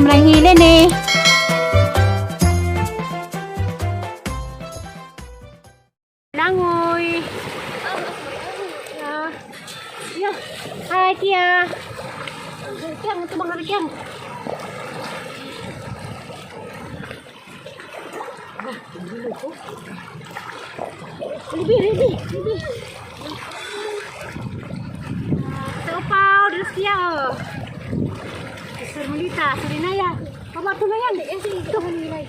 lang hilin eh. Langoy. Ya. Hai Tia. Kiang itu bang Kiang. Lebih. Topau terus Tia. Sermelita, Serinaya. Apa tu yang? Itu nilai.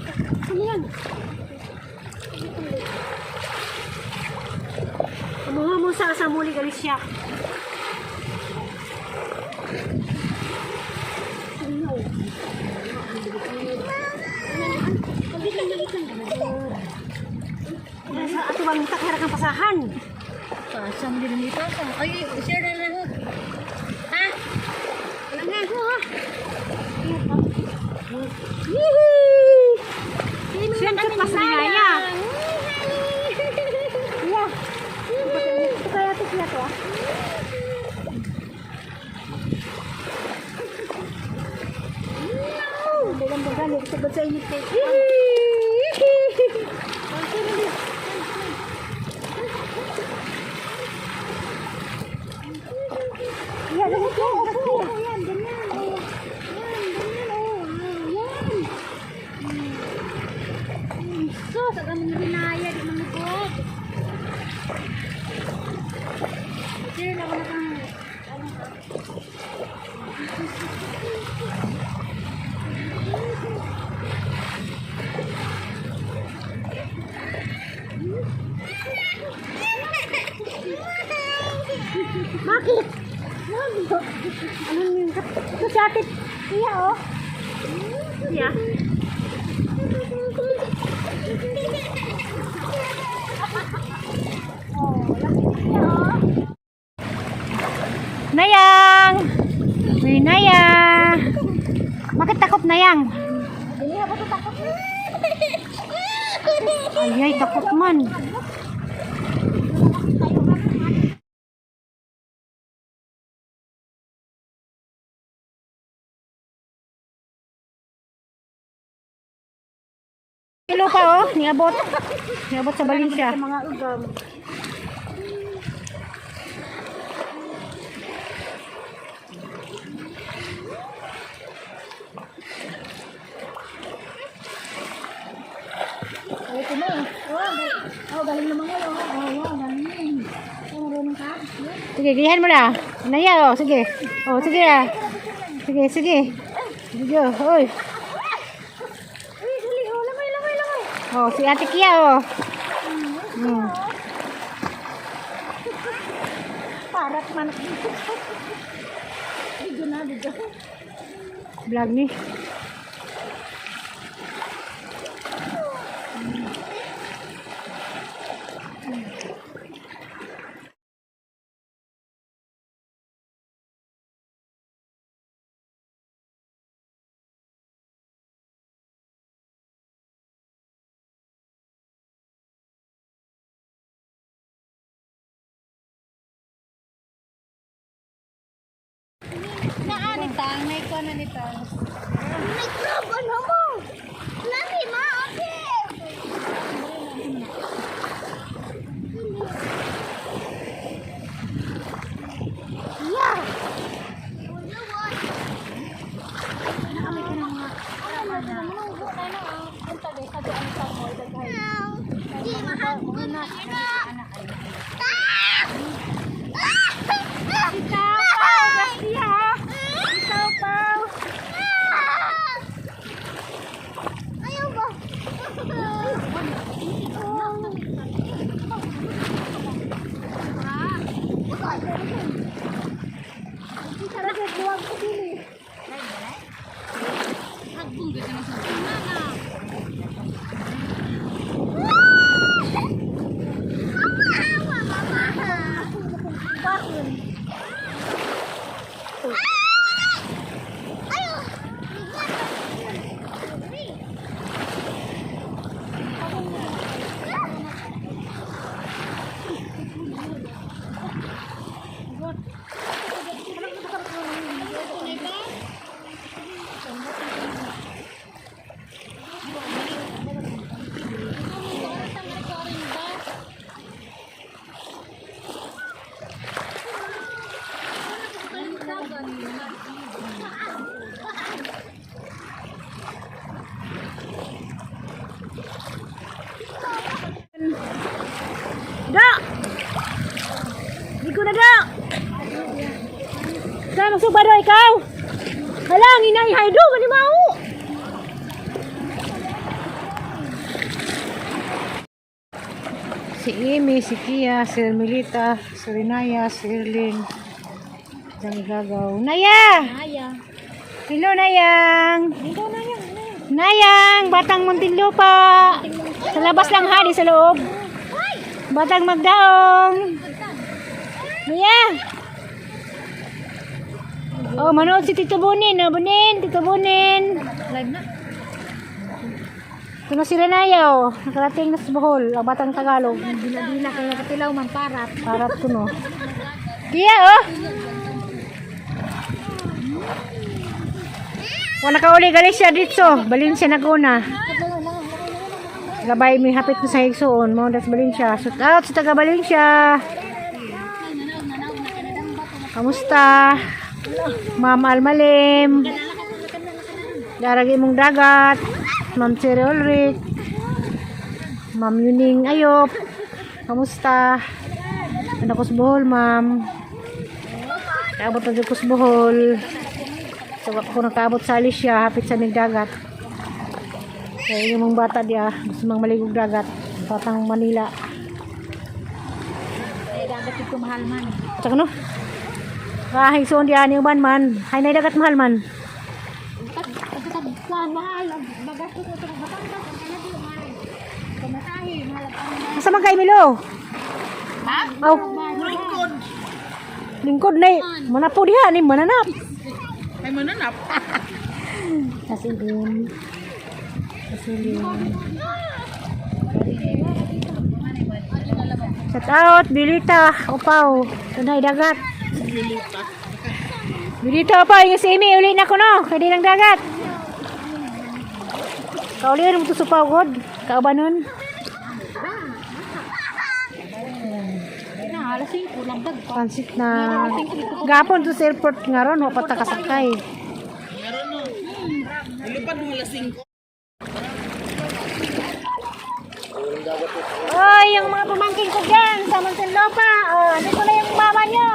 Yang. Kamu sa muli kali siya. Ato bang takara kang pasahan. Pasang din dito. Ay, share na lang. Ha? Langan ko ha. Siya ang pasaya. Iya. Ito kaya ito siya to ah. Dagan-dagan. Sabot sa init kayo. Iya, dapat yan. Yan, ganyan. Sus, agak menginaya di menegok. Sini nak makan. Bakit? Ano yung kasatit? Iya oh. Iya. Nayang! Uy, Nayang! Bakit takot, Nayang? Hindi ako takot. Ay, takot man. Kilo pa oh, niabot. Niabot sa Valencia. Mga ugam. Ito na. Galing naman ngayon. Galing. Marunong ka. Sige, gihan mo na. Naya oh, sige. Oh, sige ah. Sige. Sige, oy. Lamay. Oh, si Ate Kia oh. Parat man. Video. Vlog ni. Naanitang, may ko na nito. Nag-grab mo? Lagi ma, okay. Yeah. Di mahal ko na. Ayaw ba? ikaw. Halang, inay, haydo, mani mau. Si Amy, si Kia, si Ermelita, si Rinaya, si Erlin. Diyan gagaw. Naya! Naya. Hello, Nayang! Dito na yan. Nayang! Batang Muntinlupa! Sa labas lang ha, di sa loob. Batang Magdaong! Naya! Oh, manood si Tito Bunin. Oh, Bunin, Tito Bunin. Live na. Ito na si Renaya, oh. Nakarating na sa Bohol. Ang Batang Tagalog. Dila-dila kaya katilaw man parat. Parat ko, no. Kia, oh! Wala ka uli galing siya dito. Balin siya naguna. Gabay may hapit na sa higsoon mo. Das balin siya. Shout out sa taga balin siya. Kamusta? Ma'am Almalim. Daragi mong dagat. Ma'am Cherry Ulrich. Ma'am Yuning Ayop. Kamusta? Ano ko sa Bohol, ma'am? Kaabot na ko sa Bohol. So ako nakaabot sa Alicia, hapit sa dagat. Kaya yung mga bata diya, gusto mang maligog dagat. Batang Manila. Ay, dagat ito mahal man. Tsaka no? Kahit soon diyan yung ban man. Hay na dagat mahal man. Saan mahal? Bagas ko ito. Batangas. Ang kanadi mahal. Kumatahi. Mahal ang Asa man kay Milo? Ha? Aw, lingkod na eh. Manapo diha ni mananap. Ay mananap. Kasilin. Kasilin. Shout out, Bilita, Upaw. Tunay dagat. Bilita, Upaw. Yung si Amy, uli na ko no. Kaya din ang dagat. Kaulihan mo ito sa Upaw, God. Kaubanon. Na, alas 5. Lambag pa. Pansit na. Gapon to sa airport nga ron. Wapat na kasakay. Ilipad mo alas 5. Oy, yung mga pamangkin ko dyan sa Muntinlupa. Oh, andito na yung mama nyo.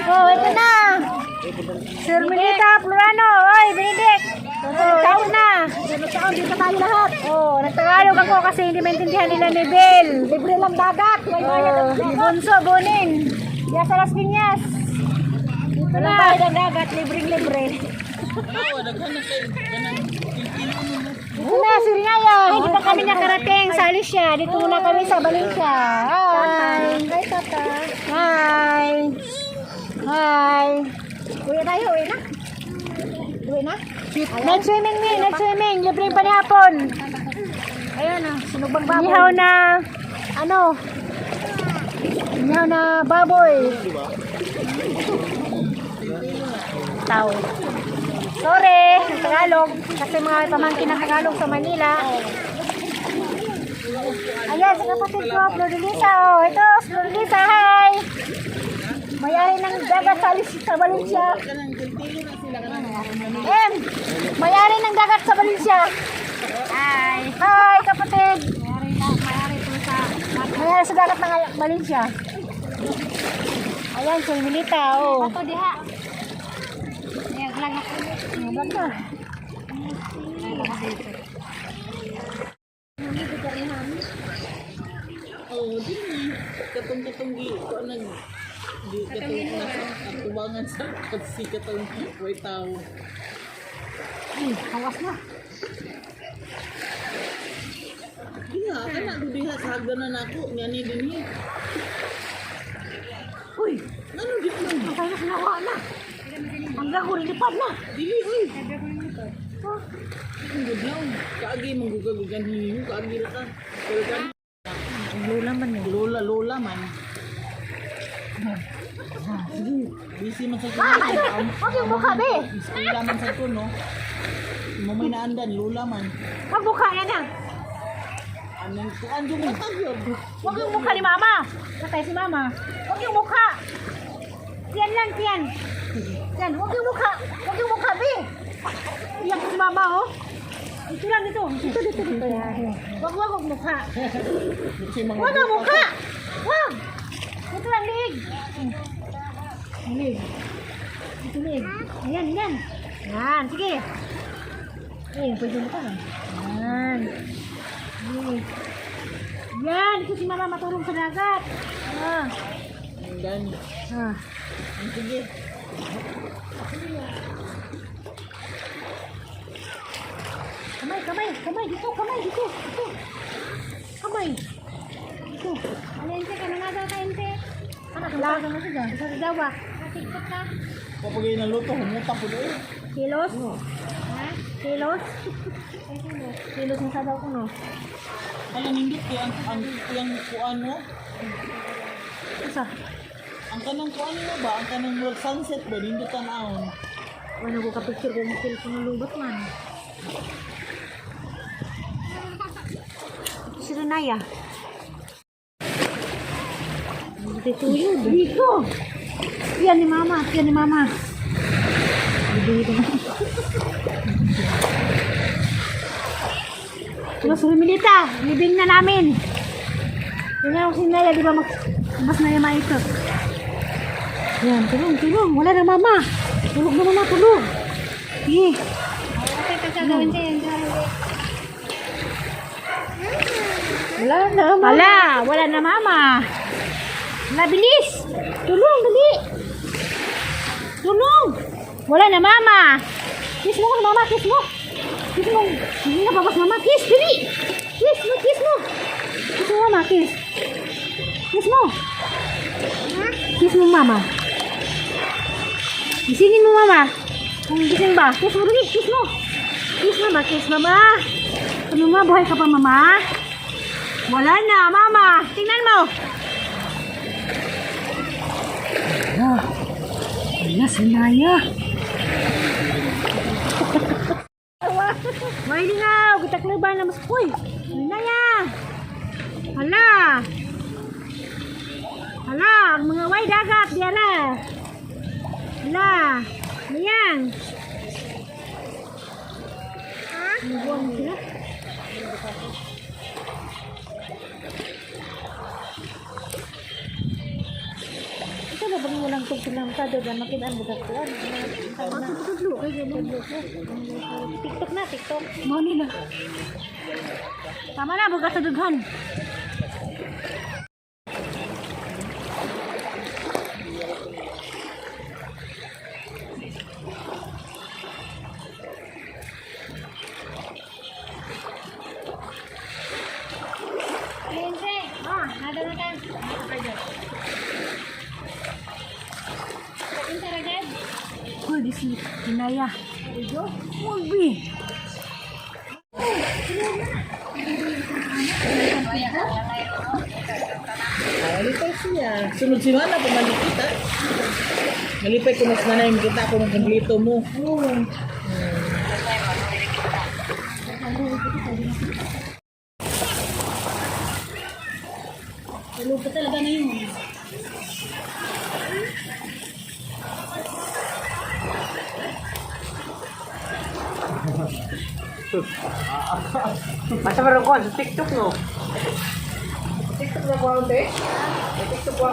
Oh, ito na. Sir Milita Florano. Oy, Benedict. Oh, ito na. Saan dito tayo lahat? Oh, nagtagalog ako kasi hindi maintindihan nila ni Bel. Libre lang dagat. Oh, Bunso, Bunin. Diya sa Las Piñas. Ito Walang na. bayad ang dagat. Libreng-libre. Ito na, si Rinaya. Hindi pa kami nakarating sa Alicia. Dito muna kami sa Valencia. Hi. Hi, tata. Hi. Hi. Uwi tayo, uwi na. Uwi na? Nag-swimming, Min. Nag-swimming. Libre pa ni hapon. Ayun na, sinugbang baboy. Ihaw na, ano? Ihaw na baboy. Tao. Sorry, ng Tagalog. Kasi mga pamangkin ng Tagalog sa Manila. Ayan, sa kapatid ko, Flordelisa. Oh, ito, Flordelisa, hi! Mayari ng dagat sa Valencia. Mayari ng dagat sa Valencia. Hi. Hi, kapatid. Mayari po sa... Mayari sa dagat ng Valencia. Ayan, sa Milita, oh. Ito diha. Ayan, lang ako. Vlog na. Oh, di ni katong ko nag di katong atubangan sa kasi katong way tao. Hawas na. Iya, kana diha sa hagdanan nako ngani dinhi. Uy, Ano di mo? kaya na sinawa na. Hanggang huli lipad na. Dili uy. Ang gudlaw. Kaagi manggugagugan hiyo, kaagi ra ka. Pero kan Lola man yun. lola man. Busy man sa Huwag yung mukha, be. Eskwela man sa ko, no? Mamay na andan, lola man. Huwag mukha yan na. Anong kuan yung matag Huwag yung mukha ni mama. Patay si mama. Huwag yung mukha. Tiyan lang, tiyan. Tiyan, huwag yung mukha. Huwag yung mukha, be. Iyak si mama, oh. Dito lang, dito. Dito. Huwag mukha. Kasi mga Huwag ang mukha. Huwag. Dito lang, liig. Liig. kilig. Ayan, yan. Yan, sige. Eh, pwede mo ka. Yan. Sige. Yan, ito si mama matulong sa dagat. Ah. Ang gani. Ah. Sige. Kamay, kamay, kamay, dito, kamay, dito, dito. Kamay. Dito. Alente ka na nga daw ka, ente. Anak, wala ka na siya. Sa dawa. Natikot ka. Kapag yung naluto, humutang ko doon. Kilos? Ha? Kilos? Kilos ng sabaw ko, no? Kaya nindot kaya ang kuan mo. Isa. Ang kanang kuan mo ba? Ang kanang world sunset ba? Nindot ka naon. Ano ko ka-picture ko ng kilos ng lubat man. Si Renaya. Dito yun. Dito. Yan ni mama. Yan ni mama. Dito na. Los Humilita, libing na namin. Tingnan ko si Naya, di ba mas na yama ito. Yan, tulong, tulong. Wala na mama. Tulog na mama, tulog. Sige. Wala na mama. Wala na mama. Wala, bilis. Tulong, dali. Tulong. Wala na mama. Kiss mo mama, kiss mo. Kiss mo. Hindi na babas mama, kiss, dali. Kiss mo, kiss mo. Kiss mo mama, kiss. Kiss mo. Kiss mo mama. Gisingin mo mama. Kung gising ba, kiss mo dali, kiss mo. Kiss mama, kiss mama. Ano nga, buhay ka pa mama? Wala na mama. Tingnan mo. Wala si Naya. May lingaw, kita kleban na mas puy. Naya. Hala. Hala, ang mga way dagat diara. Hala. Ayan. Ha? Buwan sila. Ito na bang walang tugtulang ka doon makitaan mo ka kuan. Tutudlo kay ganun. TikTok na, TikTok. Mo nila. Tama na, bugas sa dughan. Ada makan. Oh, di sini. Naya. Mobi. Malipay siya. Sunod si Mana, pumalik kita. Malipay ko mas manayin kita kung magkaglito mo. Lupa talaga na yun. Masa meron ko sa TikTok no? TikTok na ko ante? TikTok ko